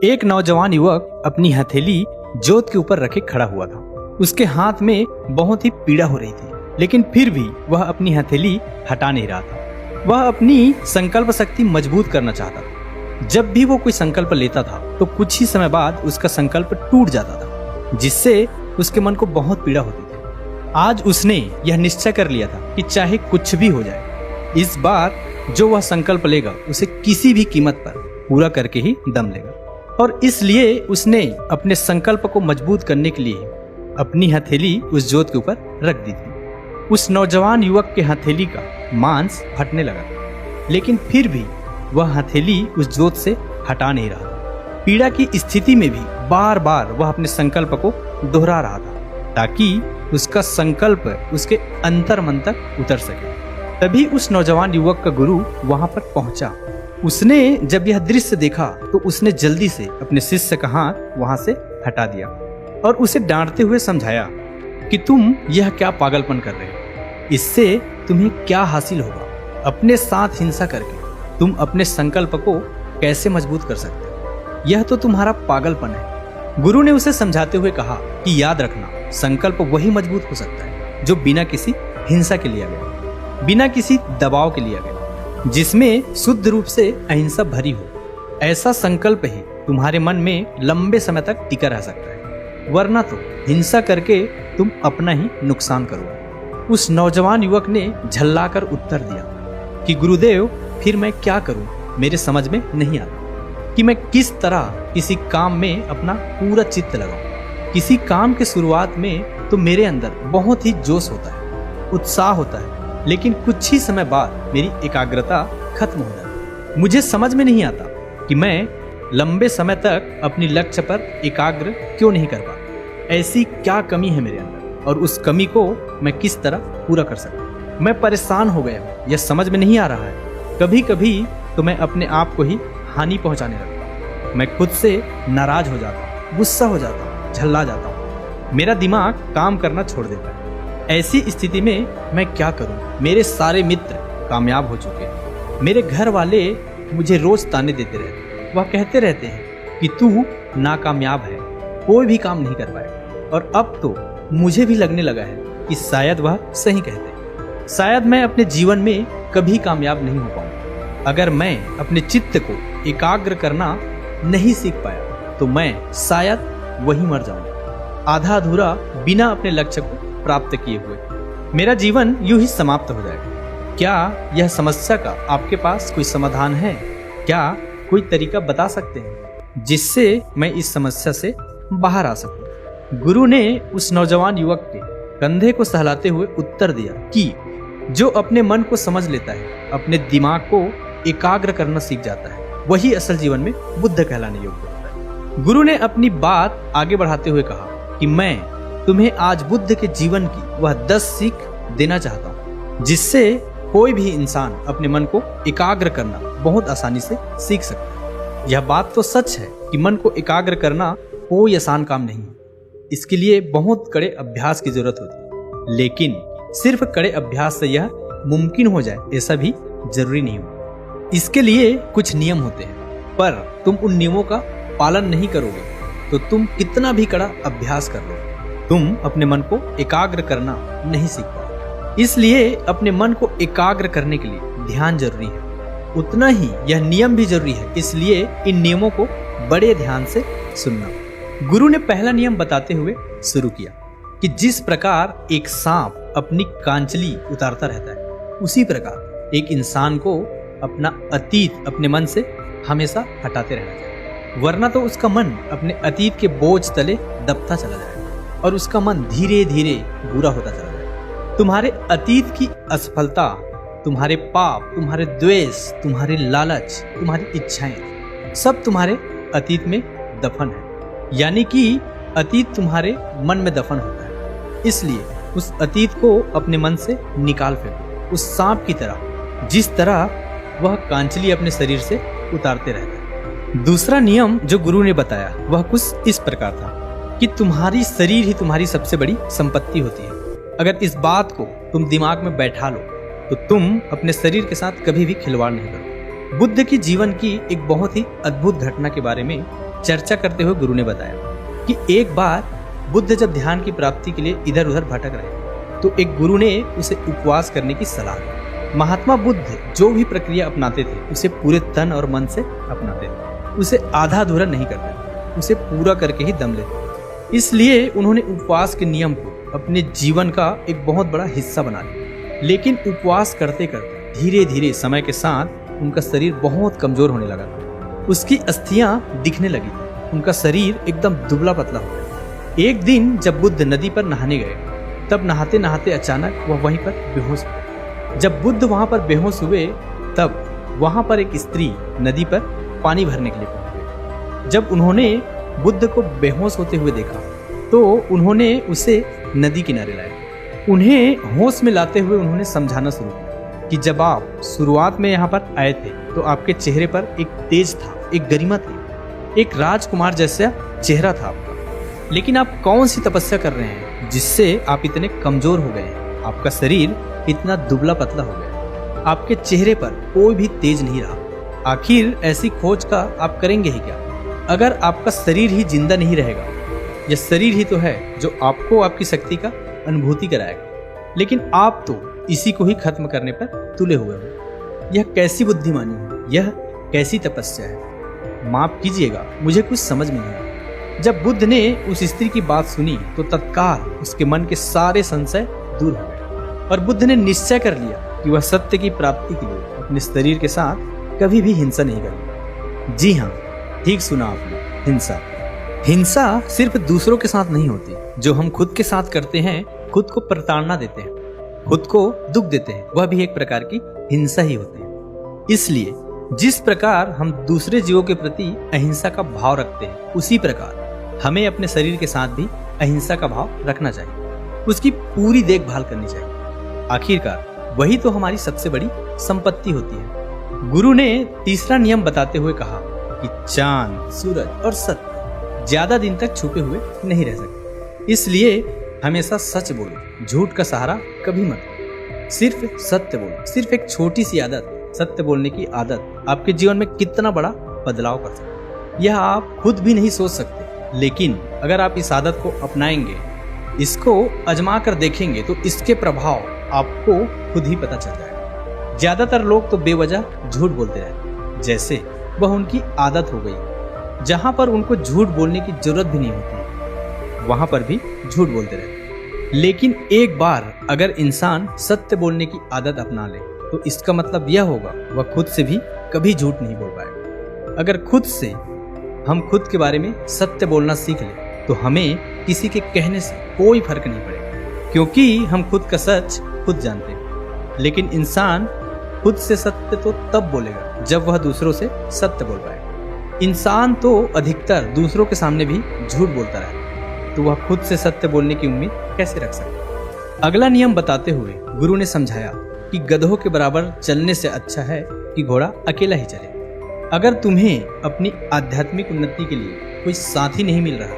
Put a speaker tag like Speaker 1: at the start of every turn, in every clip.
Speaker 1: एक नौजवान युवक अपनी हथेली जोत के ऊपर रखे खड़ा हुआ था। उसके हाथ में बहुत ही पीड़ा हो रही थी, लेकिन फिर भी वह अपनी हथेली हटा नहीं रहा था। वह अपनी संकल्प शक्ति मजबूत करना चाहता था। जब भी वो कोई संकल्प लेता था तो कुछ ही समय बाद उसका संकल्प टूट जाता था, जिससे उसके मन को बहुत पीड़ा होती थी। आज उसने यह निश्चय कर लिया था कि चाहे कुछ भी हो जाए, इस बार जो वह संकल्प लेगा उसे किसी भी कीमत पर पूरा करके ही दम लेगा। और इसलिए उसने अपने संकल्प को मजबूत करने के लिए अपनी हथेली उस जोत के ऊपर रख दी थी। उस नौजवान युवक के हथेली का मांस फटने लगा, लेकिन फिर भी वह हथेली उस जोत से हटा नहीं रहा। पीड़ा की स्थिति में भी बार बार वह अपने संकल्प को दोहरा रहा था, ताकि उसका संकल्प उसके अंतर मन तक उतर सके। तभी उस नौजवान युवक का गुरु वहां पर पहुंचा। उसने जब यह दृश्य देखा तो उसने जल्दी से अपने शिष्य का हाथ वहां से हटा दिया और उसे डांटते हुए समझाया कि तुम यह क्या पागलपन कर रहे हो, इससे तुम्हें क्या हासिल होगा। अपने साथ हिंसा करके तुम अपने संकल्प को कैसे मजबूत कर सकते हो, यह तो तुम्हारा पागलपन है। गुरु ने उसे समझाते हुए कहा कि याद रखना, संकल्प वही मजबूत हो सकता है जो बिना किसी हिंसा के लिया गया, बिना किसी दबाव के लिया गया, जिसमें शुद्ध रूप से अहिंसा भरी हो। ऐसा संकल्प ही तुम्हारे मन में लंबे समय तक टिका रह सकता है, वरना तो हिंसा करके तुम अपना ही नुकसान करोगे। उस नौजवान युवक ने झल्लाकर उत्तर दिया कि गुरुदेव, फिर मैं क्या करूं, मेरे समझ में नहीं आता कि मैं किस तरह किसी काम में अपना पूरा चित्त लगाऊं। किसी काम के शुरुआत में तो मेरे अंदर बहुत ही जोश होता है, उत्साह होता है, लेकिन कुछ ही समय बाद मेरी एकाग्रता खत्म हो जाती है। मुझे समझ में नहीं आता कि मैं लंबे समय तक अपनी लक्ष्य पर एकाग्र क्यों नहीं कर पाता। ऐसी क्या कमी है मेरे अंदर और उस कमी को मैं किस तरह पूरा कर सकता। मैं परेशान हो गया हूँ, यह समझ में नहीं आ रहा है। कभी कभी तो मैं अपने आप को ही हानि पहुंचाने लगता हूँ। मैं खुद से नाराज हो जाता हूँ, गुस्सा हो जाता हूँ, झल्ला जाता हूँ। मेरा दिमाग काम करना छोड़ देता है। ऐसी स्थिति में मैं क्या करूं? मेरे सारे मित्र कामयाब हो चुके हैं। मेरे घर वाले मुझे रोज ताने देते रहते, वह कहते रहते हैं कि तू नाकामयाब है, कोई भी काम नहीं कर पाएगा। और अब तो मुझे भी लगने लगा है कि शायद वह सही कहते हैं। शायद मैं अपने जीवन में कभी कामयाब नहीं हो पाऊंगा। अगर मैं अपने चित्त को एकाग्र करना नहीं सीख पाया तो मैं शायद वहीं मर जाऊंगा, आधा अधूरा, बिना अपने लक्ष्य को प्राप्त किए हुए। मेरा जीवन यूं ही समाप्त हो जाएगा। क्या यह समस्या का आपके पास कोई समाधान है? क्या कोई तरीका बता सकते हैं जिससे मैं इस समस्या से बाहर आ सकूं? गुरु ने उस नौजवान युवक के कंधे को सहलाते हुए उत्तर दिया कि जो अपने मन को समझ लेता है, अपने दिमाग को एकाग्र करना सीख जाता है, वही असल जीवन में बुद्ध कहलाने योग्य होता है। गुरु ने अपनी बात आगे बढ़ाते हुए कहा कि मैं तुम्हें आज बुद्ध के जीवन की वह 10 सीख देना चाहता हूँ, जिससे कोई भी इंसान अपने मन को एकाग्र करना बहुत आसानी से सीख सकता है। यह बात तो सच है कि मन को एकाग्र करना कोई आसान काम नहीं है। इसके लिए बहुत कड़े अभ्यास की जरूरत होती है, लेकिन सिर्फ कड़े अभ्यास से यह मुमकिन हो जाए ऐसा भी जरूरी नहीं हो। इसके लिए कुछ नियम होते हैं, पर तुम उन नियमों का पालन नहीं करोगे तो तुम कितना भी कड़ा अभ्यास कर लो, तुम अपने मन को एकाग्र करना नहीं सीख पाओगे। इसलिए अपने मन को एकाग्र करने के लिए ध्यान जरूरी है, उतना ही यह नियम भी जरूरी है। इसलिए इन नियमों को बड़े ध्यान से सुनना। गुरु ने पहला नियम बताते हुए शुरू किया कि जिस प्रकार एक सांप अपनी कांचली उतारता रहता है, उसी प्रकार एक इंसान को अपना अतीत अपने मन से हमेशा हटाते रहना चाहिए, वरना तो उसका मन अपने अतीत के बोझ तले दबता चला जाएगा और उसका मन धीरे धीरे बुरा होता चला जाएगा। तुम्हारे अतीत की असफलता, तुम्हारे पाप, तुम्हारे द्वेष, तुम्हारे लालच, तुम्हारी इच्छाएं, सब तुम्हारे अतीत में दफन है। यानी कि अतीत तुम्हारे मन में दफन होता है। इसलिए उस अतीत को अपने मन से निकाल फेंको, उस सांप की तरह, जिस तरह वह कांचली अपने शरीर से उतारते रहता है। दूसरा नियम जो गुरु ने बताया वह कुछ इस प्रकार था कि तुम्हारी शरीर ही तुम्हारी सबसे बड़ी संपत्ति होती है। अगर इस बात को तुम दिमाग में बैठा लो तो तुम अपने शरीर के साथ कभी भी खिलवाड़ नहीं करो। बुद्ध की जीवन की एक बहुत ही अद्भुत घटना के बारे में चर्चा करते हुए गुरु ने बताया कि एक बार बुद्ध जब ध्यान की प्राप्ति के लिए इधर उधर भटक रहे तो एक गुरु ने उसे उपवास करने की सलाह दी। महात्मा बुद्ध जो भी प्रक्रिया अपनाते थे उसे पूरे तन और मन से अपनाते थे, उसे आधा अधूरा नहीं करते थे, उसे पूरा करके ही दम लेते। इसलिए उन्होंने उपवास के नियम को अपने जीवन का एक बहुत बड़ा हिस्सा बना लिया। लेकिन उपवास करते करते धीरे धीरे समय के साथ उनका शरीर बहुत कमजोर होने लगा था। उसकी अस्थियां दिखने लगी थी, उनका शरीर एकदम दुबला पतला हो गया। एक दिन जब बुद्ध नदी पर नहाने गए तब नहाते नहाते अचानक वह वहीं पर बेहोश हुए। जब बुद्ध वहां पर बेहोश हुए तब वहां पर एक स्त्री नदी पर पानी भरने के लिए पहुंच गई। जब उन्होंने बुद्ध को बेहोश होते हुए देखा तो उन्होंने उसे नदी किनारे लाया। उन्हें होश में लाते हुए उन्होंने समझाना शुरू किया कि जब आप शुरुआत में यहाँ पर आए थे तो आपके चेहरे पर एक तेज था, एक गरिमा थी, एक राजकुमार जैसा चेहरा था आपका। लेकिन आप कौन सी तपस्या कर रहे हैं जिससे आप इतने कमजोर हो गए हैं? आपका शरीर इतना दुबला पतला हो गया, आपके चेहरे पर कोई भी तेज नहीं रहा। आखिर ऐसी खोज का आप करेंगे ही क्या? अगर आपका शरीर ही जिंदा नहीं रहेगा, यह शरीर ही तो है जो आपको आपकी शक्ति का अनुभूति कराएगा, लेकिन आप तो इसी को ही खत्म करने पर तुले हुए हो। यह कैसी बुद्धिमानी है? यह कैसी तपस्या है? माफ कीजिएगा, मुझे कुछ समझ में नहीं आया। जब बुद्ध ने उस स्त्री की बात सुनी तो तत्काल उसके मन के सारे संशय दूर हो गए और बुद्ध ने निश्चय कर लिया कि वह सत्य की प्राप्ति के लिए अपने शरीर के साथ कभी भी हिंसा नहीं करेगा। जी हाँ, ठीक सुना आपने, हिंसा। हिंसा सिर्फ दूसरों के साथ नहीं होती, जो हम खुद के साथ करते हैं, खुद को प्रताड़ना देते हैं, खुद को दुख देते हैं, वह भी एक प्रकार की हिंसा ही होती है। इसलिए जिस प्रकार हम दूसरे जीवों के प्रति अहिंसा का भाव रखते हैं, उसी प्रकार हमें अपने शरीर के साथ भी अहिंसा का भाव रखना चाहिए, उसकी पूरी देखभाल करनी चाहिए। आखिरकार वही तो हमारी सबसे बड़ी संपत्ति होती है। गुरु ने तीसरा नियम बताते हुए कहा कि चांद, सूरज और सत्य ज्यादा दिन तक छुपे हुए नहीं रह सकते। इसलिए हमेशा सच बोलो, झूठ का सहारा कभी मत लो। सिर्फ सत्य बोलो। सिर्फ एक छोटी सी आदत, सत्य बोलने की आदत, आपके जीवन में कितना बड़ा बदलाव कर सकती है, यह आप खुद भी नहीं सोच सकते। लेकिन अगर आप इस आदत को अपनाएंगे, इसको आजमा कर देखेंगे तो इसके प्रभाव आपको खुद ही पता चल जाएगा। ज्यादातर लोग तो बेवजह झूठ बोलते रहते, जैसे वह उनकी आदत हो गई। जहां पर उनको झूठ बोलने की जरूरत भी नहीं होती, वहां पर भी झूठ बोलते रहते। लेकिन एक बार अगर इंसान सत्य बोलने की आदत अपना ले तो इसका मतलब यह होगा वह खुद से भी कभी झूठ नहीं बोल पाएगा। अगर खुद से हम खुद के बारे में सत्य बोलना सीख लें तो हमें किसी के कहने से कोई फर्क नहीं पड़ेगा, क्योंकि हम खुद का सच खुद जानते हैं। लेकिन इंसान खुद से सत्य तो तब बोलेगा जब वह दूसरों से सत्य बोल पाएगा। इंसान तो अधिकतर दूसरों के सामने भी झूठ बोलता रहता, तो वह खुद से सत्य बोलने की उम्मीद कैसे रख सकता? अगला नियम बताते हुए गुरु ने समझाया कि गधों के बराबर चलने से अच्छा है कि घोड़ा अकेला ही चले। अगर तुम्हें अपनी आध्यात्मिक उन्नति के लिए कोई साथी नहीं मिल रहा,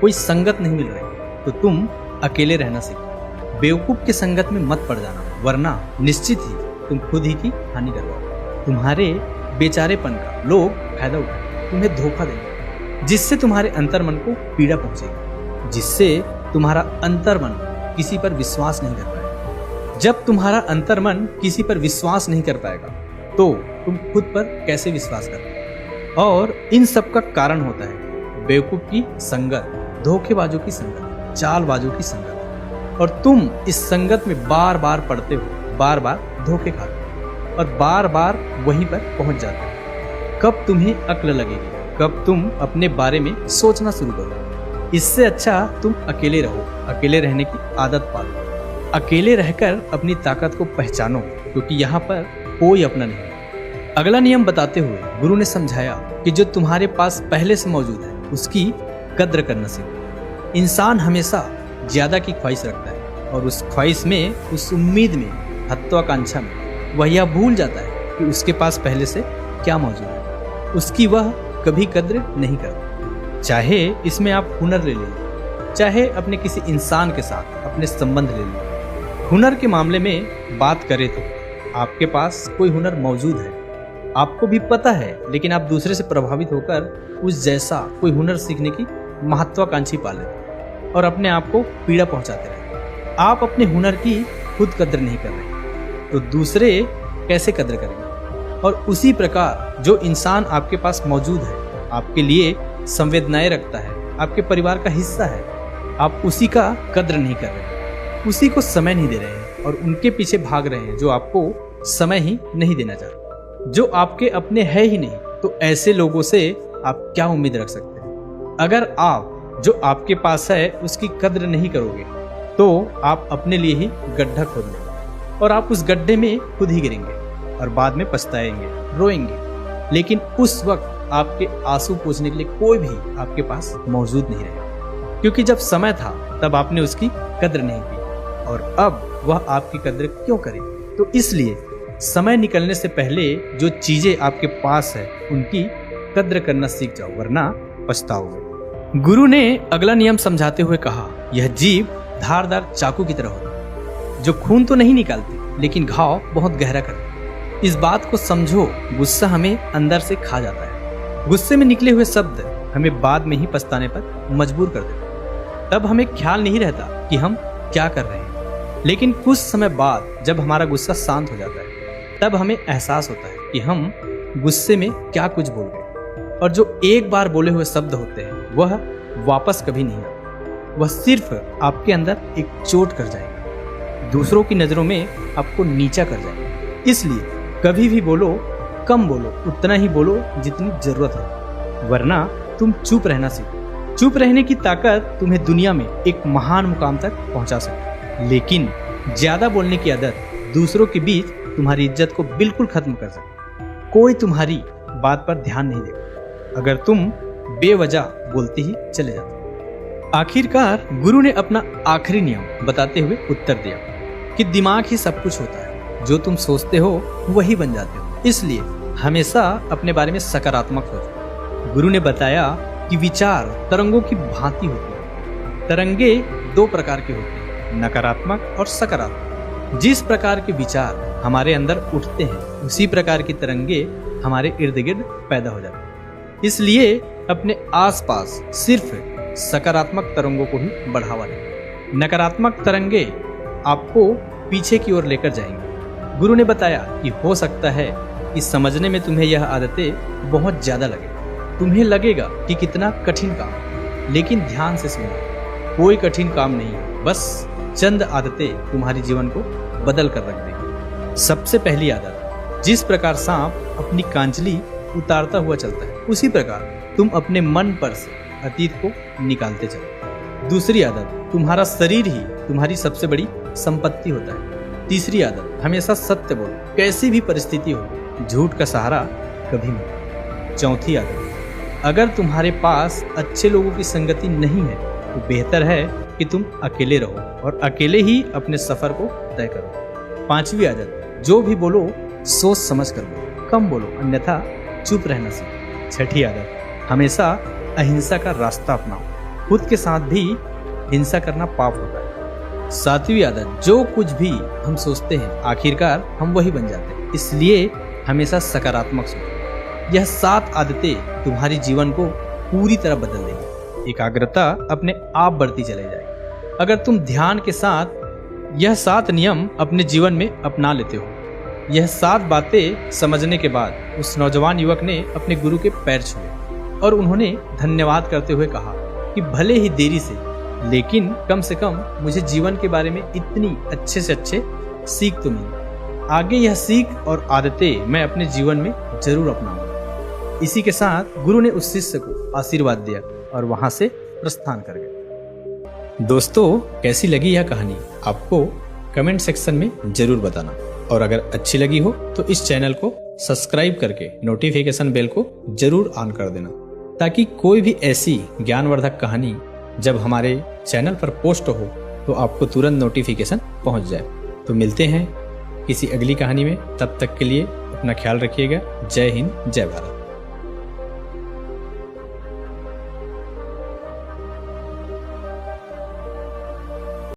Speaker 1: कोई संगत नहीं मिल रही, तो तुम अकेले रहना सीखो। बेवकूफ के संगत में मत पड़ जाना, वरना निश्चित ही तुम खुद ही की हानि करवाओ। तुम्हारे बेचारेपन का लोग फायदा उठाएंगे, तुम्हें धोखा देंगे, जिससे तुम्हारे अंतर्मन को पीड़ा पहुंचेगी, जिससे तुम्हारा अंतर्मन किसी पर विश्वास नहीं कर पाएगा। जब तुम्हारा अंतर्मन किसी पर विश्वास नहीं कर पाएगा तो तुम खुद पर कैसे विश्वास करते? और इन सब का कारण होता है बेवकूफ की संगत, धोखेबाजों की संगत, चालबाजों की संगत। और तुम इस संगत में बार बार पड़ते हो, बार बार धोखे खाते हो और बार बार वहीं पर पहुंच जाते हो। कब तुम्हें अक्ल लगेगी? कब तुम अपने बारे में सोचना शुरू करोगे? इससे अच्छा तुम अकेले रहो, अकेले रहने की आदत पालो, अकेले रहकर अपनी ताकत को पहचानो, क्योंकि यहाँ पर कोई अपना नहीं। अगला नियम बताते हुए गुरु ने समझाया कि जो तुम्हारे पास पहले से मौजूद है उसकी कद्र करना सीखो। इंसान हमेशा ज्यादा की ख्वाहिश रखता है और उस ख्वाहिश में, उस उम्मीद में, महत्वाकांक्षा में वह यह भूल जाता है कि उसके पास पहले से क्या मौजूद है। उसकी वह कभी कद्र नहीं करता। चाहे इसमें आप हुनर ले लें, चाहे अपने किसी इंसान के साथ अपने संबंध ले लें। हुनर के मामले में बात करें तो आपके पास कोई हुनर मौजूद है, आपको भी पता है, लेकिन आप दूसरे से प्रभावित होकर उस जैसा कोई हुनर सीखने की महत्वाकांक्षी पा लेते और अपने आप को पीड़ा पहुंचाते रहे। आप अपने हुनर की खुद कद्र नहीं कर रहे तो दूसरे कैसे कद्र करेंगे? और उसी प्रकार जो इंसान आपके पास मौजूद है, आपके लिए संवेदनाएं रखता है, आपके परिवार का हिस्सा है, आप उसी का कद्र नहीं कर रहे, उसी को समय नहीं दे रहे हैं और उनके पीछे भाग रहे हैं जो आपको समय ही नहीं देना चाहते, जो आपके अपने है ही नहीं। तो ऐसे लोगों से आप क्या उम्मीद रख सकते हैं? अगर आप जो आपके पास है उसकी कद्र नहीं करोगे तो आप अपने लिए ही गड्ढा खोद लेंगे और आप उस गड्ढे में खुद ही गिरेंगे और बाद में पछताएंगे, रोएंगे। लेकिन उस वक्त आपके आंसू पोंछने के लिए कोई भी आपके पास मौजूद नहीं रहेगा, क्योंकि जब समय था तब आपने उसकी कद्र नहीं की और अब वह आपकी कद्र क्यों करे? तो इसलिए समय निकलने से पहले जो चीजें आपके पास है उनकी कद्र करना सीख जाओ, वरना पछताओगे। गुरु ने अगला नियम समझाते हुए कहा, यह जीभ धारदार चाकू की तरह होती, जो खून तो नहीं निकालती लेकिन घाव बहुत गहरा करती। इस बात को समझो, गुस्सा हमें अंदर से खा जाता है। गुस्से में निकले हुए शब्द हमें बाद में ही पछताने पर मजबूर कर देते। तब हमें ख्याल नहीं रहता कि हम क्या कर रहे हैं, लेकिन कुछ समय बाद जब हमारा गुस्सा शांत हो जाता है तब हमें एहसास होता है कि हम गुस्से में क्या कुछ बोल गए। और जो एक बार बोले हुए शब्द होते हैं वह वापस कभी नहीं आते, वह सिर्फ आपके अंदर एक चोट कर जाएगा, दूसरों की नजरों में आपको नीचा कर जाएगा। इसलिए कभी भी बोलो, कम बोलो, उतना ही बोलो जितनी जरूरत है, वरना तुम चुप रहना सीखो। चुप रहने की ताकत तुम्हें दुनिया में एक महान मुकाम तक पहुंचा सकती, लेकिन ज्यादा बोलने की आदत दूसरों के बीच तुम्हारी इज्जत को बिल्कुल खत्म कर सकती। कोई तुम्हारी बात पर ध्यान नहीं देगा अगर तुम बेवजह बोलते ही चले जाते। आखिरकार गुरु ने अपना आखिरी नियम बताते हुए उत्तर दिया कि दिमाग ही सब कुछ होता है, जो तुम सोचते हो वही बन जाते हो। इसलिए हमेशा अपने बारे में सकारात्मक सोचो। गुरु ने बताया कि विचार तरंगों की भांति होती है। तरंगे दो प्रकार की होती हैं, नकारात्मक और सकारात्मक। जिस प्रकार के विचार हमारे अंदर उठते हैं उसी प्रकार की तरंगे हमारे इर्द गिर्द पैदा हो जाती हैं। इसलिए अपने आसपास सिर्फ सकारात्मक तरंगों को ही बढ़ावा दें। नकारात्मक तरंगे आपको पीछे की ओर लेकर जाएंगे। गुरु ने बताया कि हो सकता है कि समझने में तुम्हें यह आदतें बहुत ज्यादा लगे, तुम्हें लगेगा कि कितना कठिन काम, लेकिन ध्यान से सुनो, कोई कठिन काम नहीं है, बस चंद आदतें तुम्हारे जीवन को बदल कर रख देंगी। सबसे पहली आदत, जिस प्रकार सांप अपनी कांचली उतारता हुआ चलता है उसी प्रकार तुम अपने मन पर से अतीत को निकालते चलो। दूसरी आदत, तुम्हारा शरीर ही तुम्हारी सबसे बड़ी संपत्ति होता है। तीसरी आदत, हमेशा सत्य बोलो, कैसी भी परिस्थिति हो, झूठ का सहारा कभी मत। चौथी आदत, अगर तुम्हारे पास अच्छे लोगों की संगति नहीं है तो बेहतर है कि तुम अकेले रहो और अकेले ही अपने सफर को तय करो। पांचवी आदत, जो भी बोलो सोच समझ कर बोलो, कम बोलो, अन्यथा चुप रहना सीखो। छठी आदत, हमेशा अहिंसा का रास्ता अपनाओ, खुद के साथ भी हिंसा करना पाप होता है। सातवीं आदत, जो कुछ भी हम सोचते हैं आखिरकार हम वही बन जाते हैं, इसलिए हमेशा सकारात्मक सोचो। यह 7 आदतें तुम्हारे जीवन को पूरी तरह बदल देंगी। एकाग्रता अपने आप बढ़ती चले जाएगी अगर तुम ध्यान के साथ यह 7 नियम अपने जीवन में अपना लेते हो। यह 7 बातें समझने के बाद उस नौजवान युवक ने अपने गुरु के पैर छुए और उन्होंने धन्यवाद करते हुए कहा कि भले ही देरी से, लेकिन कम से कम मुझे जीवन के बारे में इतनी अच्छे से अच्छे सीख तो मिली। आगे यह सीख और आदतें मैं अपने जीवन में जरूर अपनाऊंगा। इसी के साथ गुरु ने उस शिष्य को आशीर्वाद दिया और वहां से प्रस्थान कर गए। दोस्तों, कैसी लगी यह कहानी आपको कमेंट सेक्शन में जरूर बताना, और अगर अच्छी लगी हो तो इस चैनल को सब्सक्राइब करके नोटिफिकेशन बेल को जरूर ऑन कर देना, ताकि कोई भी ऐसी ज्ञानवर्धक कहानी जब हमारे चैनल पर पोस्ट हो तो आपको तुरंत नोटिफिकेशन पहुंच जाए। तो मिलते हैं किसी अगली कहानी में, तब तक के लिए अपना ख्याल रखिएगा। जय हिंद, जय भारत।